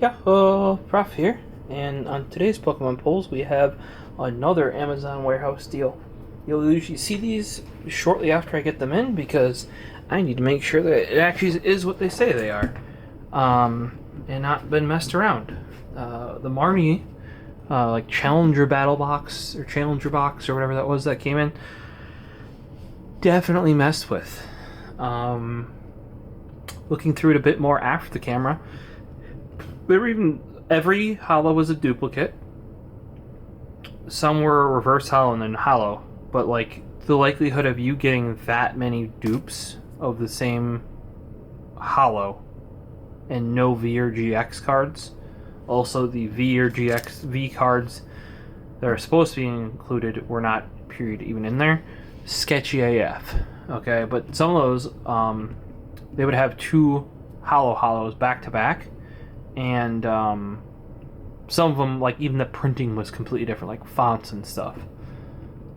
Yeah, Prof here, and on today's Pokemon polls we have another Amazon warehouse deal. You'll usually see these shortly after I get them in because I need to make sure that it actually is what they say they are, and not been messed around. The Marnie, like Challenger Battle Box or Challenger Box or whatever that was that came in, definitely messed with. Looking through it a bit more after the camera, every hollow was a duplicate. Some were reverse hollow and then hollow, but like the likelihood of you getting that many dupes of the same hollow and no V or GX cards. Also, the V or GX V cards that are supposed to be included were not period even in there. Sketchy AF. Okay, but some of those, they would have two hollows back to back, and some of them, like even the printing was completely different, like fonts and stuff,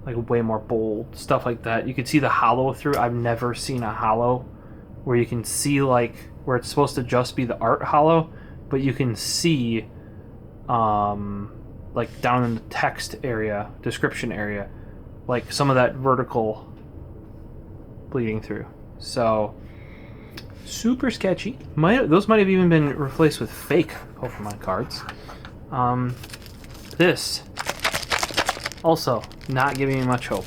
like way more bold stuff like that. You could see the hollow through. I've never seen a hollow where you can see like where it's supposed to just be the art hollow, but you can see like down in the text area, description area, like some of that vertical bleeding through. So super sketchy. Those might have even been replaced with fake Pokemon cards. This also not giving me much hope.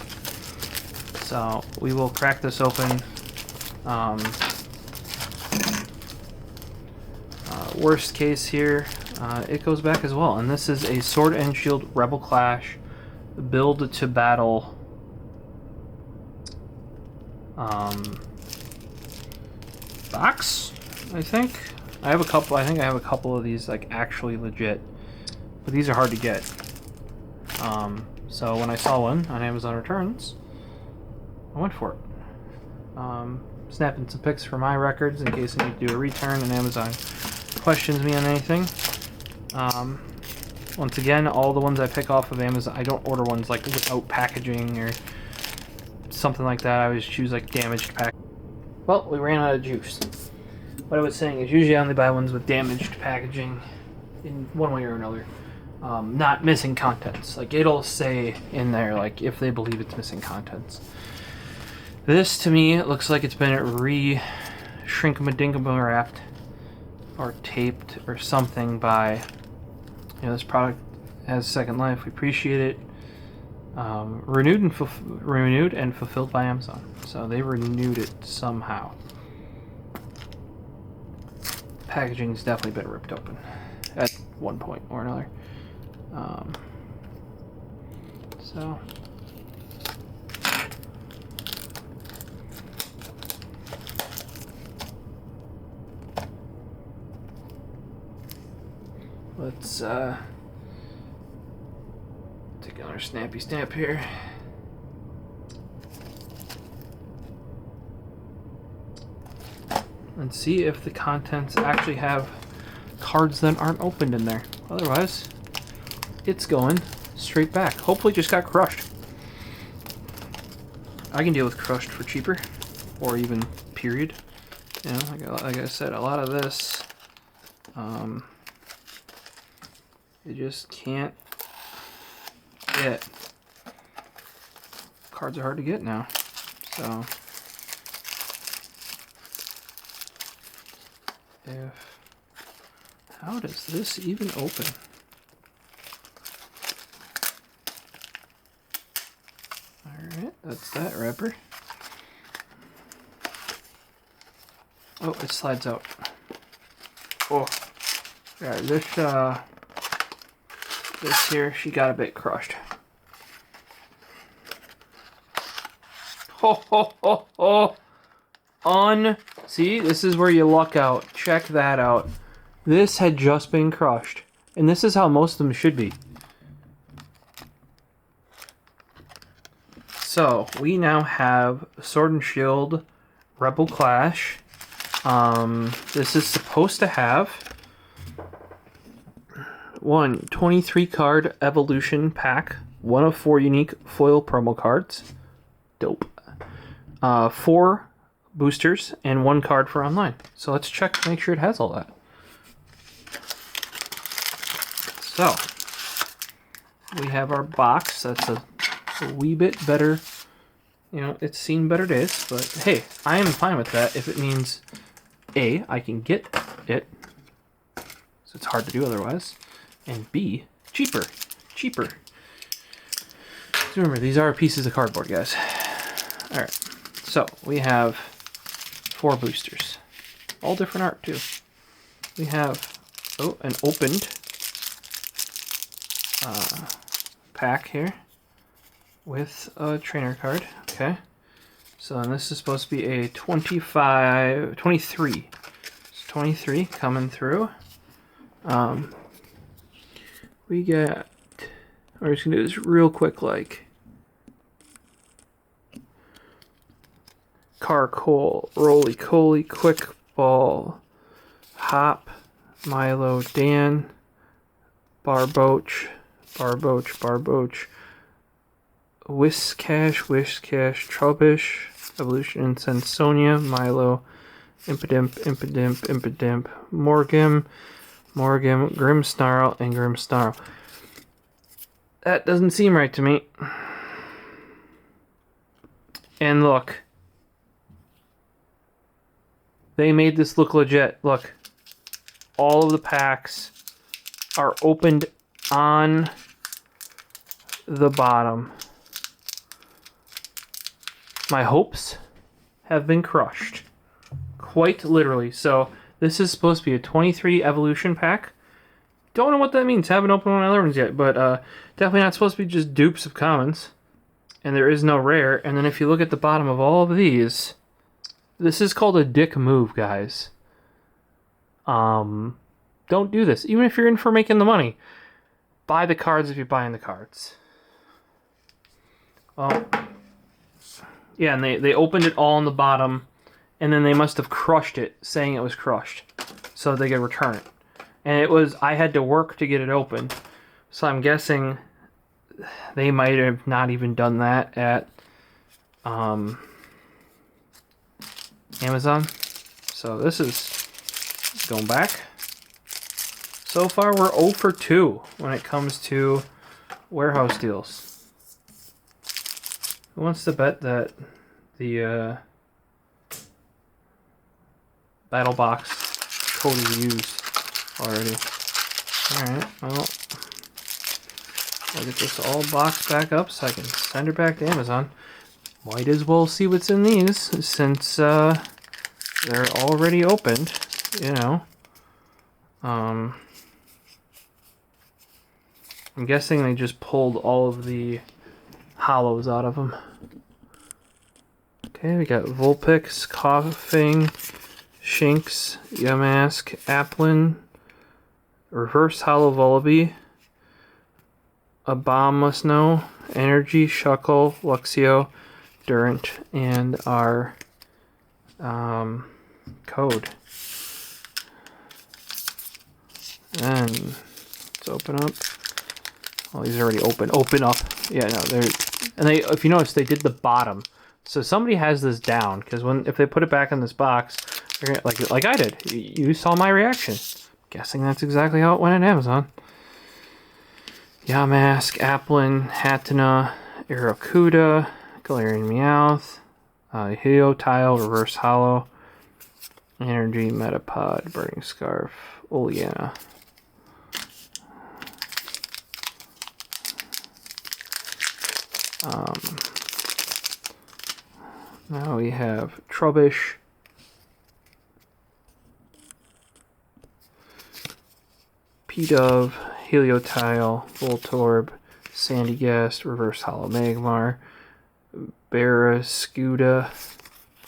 So we will crack this open. Worst case here, it goes back as well. And this is a Sword and Shield Rebel Clash build to battle box, I think. I think I have a couple of these like actually legit, but these are hard to get. So when I saw one on Amazon Returns, I went for it. Snapping some pics for my records in case I need to do a return and Amazon questions me on anything. Once again, all the ones I pick off of Amazon, I don't order ones like without packaging or something like that. I always choose like damaged pack. Well, we ran out of juice. What I was saying is usually I only buy ones with damaged packaging in one way or another. Not missing contents. Like it'll say in there like if they believe it's missing contents. This to me it looks like it's been shrink-a-dinkum wrapped or taped or something by, this product has second life. We appreciate it. Renewed and fulfilled by Amazon. So they renewed it somehow. Packaging's definitely been ripped open at one point or another. So let's take another snappy snap here. And see if the contents actually have cards that aren't opened in there. Otherwise, it's going straight back. Hopefully just got crushed. I can deal with crushed for cheaper, or even period. Like I said, a lot of this, you just can't get. Cards are hard to get now, so how does this even open? Alright, that's that wrapper. Oh, it slides out. Oh, yeah, this here, she got a bit crushed. Ho ho ho ho! See, this is where you luck out. Check that out. This had just been crushed. And this is how most of them should be. So, we now have Sword and Shield Rebel Clash. This is supposed to have 23 card evolution pack. 1 of 4 unique foil promo cards. Dope. 4 boosters and 1 card for online. So let's check to make sure it has all that. So, we have our box. That's a wee bit better. You know, it's seen better days, but hey, I am fine with that if it means A, I can get it, so it's hard to do otherwise, and B, cheaper. So remember, these are pieces of cardboard, guys. Alright, so we have 4 boosters. All different art, too. We have, an opened pack here with a trainer card. Okay. So then this is supposed to be a 23. It's 23 coming through. We get, we're just going to do this real quick, like Carcoal, Roly Coly, Quick Ball, Hop, Milo, Dan, Barboach, Whiscash, Trubbish, Evolution, Sensonia, Milo, Impidimp, Morgim, Grimmsnarl, and Grimmsnarl. That doesn't seem right to me. And look. They made this look legit. Look. All of the packs are opened on the bottom. My hopes have been crushed. Quite literally. So, this is supposed to be a 23 evolution pack. Don't know what that means. Haven't opened one of my other ones yet. But definitely not supposed to be just dupes of commons. And there is no rare. And then if you look at the bottom of all of these, this is called a dick move, guys. Don't do this. Even if you're in for making the money. Buy the cards if you're buying the cards. Well, yeah, and they opened it all on the bottom, and then they must have crushed it, saying it was crushed, so they could return it. And it was, I had to work to get it open, so I'm guessing they might have not even done that at Amazon. So this is going back. So far, we're 0 for 2 when it comes to warehouse deals. Who wants to bet that the battle box code is used already? Alright, well, I'll get this all boxed back up so I can send her back to Amazon. Might as well see what's in these since they're already opened, you know. I'm guessing they just pulled all of the hollows out of them. Okay, we got Vulpix, Coughing, Shinx, Yamask, Applin, Reverse Hollow Vullaby, Abomasnow, Energy, Shuckle, Luxio, Durant, and our code. And let's open up. Oh, these are already open. Open up. Yeah, no, they're, and they, if you notice, they did the bottom. So somebody has this down, because if they put it back in this box, they're gonna, like I did. You saw my reaction. Guessing that's exactly how it went at Amazon. Yamask, Applin, Hatenna, Iracuda, Galarian Meowth, Heliotile, Reverse Hollow, Energy, Metapod, Burning Scarf, Oleana. Now we have Trubbish, P-Dove, Heliotile, Voltorb, Sandygast, Reverse Hollow Magmar, Barraskewda,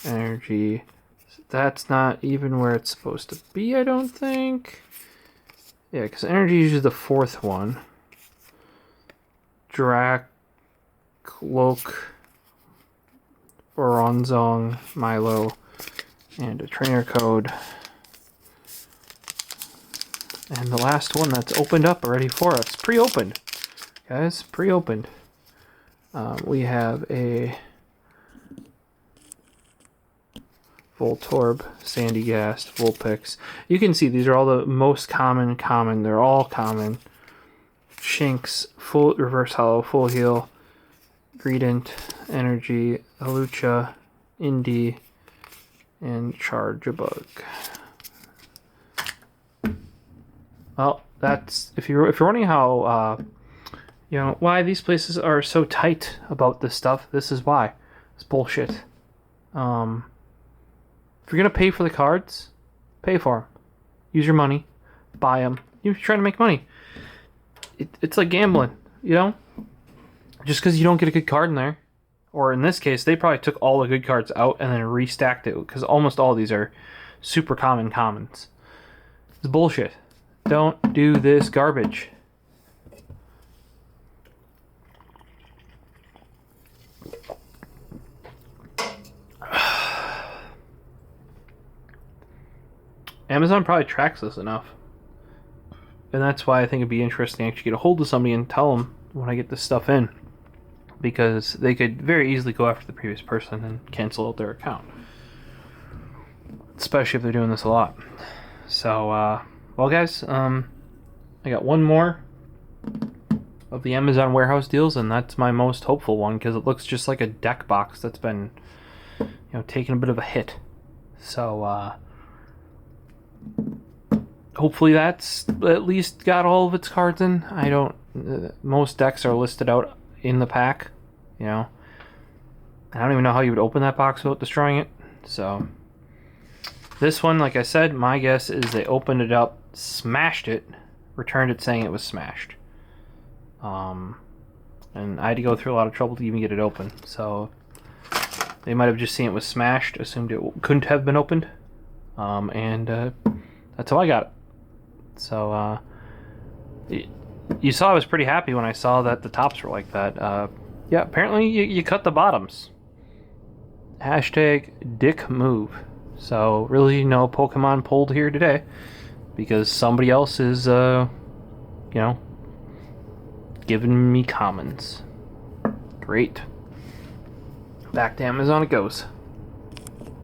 Energy. That's not even where it's supposed to be, I don't think. Yeah, because Energy is usually the 4th one. Drakloak, Bronzong, Milo, and a trainer code. And the last one that's opened up already for us. Pre-opened. Guys, pre-opened. We have a Voltorb, Sandygast, Vulpix. You can see these are all the most common. They're all common. Shinx, full reverse hollow, full heal, Greedent, Energy, Alucha, Indie, and Charge-a-Bug. Well, that's if you're wondering how why these places are so tight about this stuff. This is why. It's bullshit. If you're gonna pay for the cards, pay for them. Use your money, buy them. You're trying to make money. It's like gambling, you know. Just because you don't get a good card in there, or in this case, they probably took all the good cards out and then restacked it because almost all of these are super common commons. It's bullshit. Don't do this garbage. Amazon probably tracks this enough. And that's why I think it'd be interesting to actually get a hold of somebody and tell them when I get this stuff in. Because they could very easily go after the previous person and cancel out their account. Especially if they're doing this a lot. So, well guys, I got one more of the Amazon warehouse deals, and that's my most hopeful one because it looks just like a deck box that's been, taking a bit of a hit. So, hopefully that's at least got all of its cards in. Most decks are listed out in the pack, I don't even know how you would open that box without destroying it. So, this one, like I said, my guess is they opened it up, smashed it, returned it saying it was smashed. And I had to go through a lot of trouble to even get it open. So, they might have just seen it was smashed, assumed it couldn't have been opened. And that's how I got it. So, you saw I was pretty happy when I saw that the tops were like that. Yeah, apparently you cut the bottoms. Hashtag dick move. So, really no Pokemon pulled here today. Because somebody else is, giving me commons. Great. Back to Amazon it goes.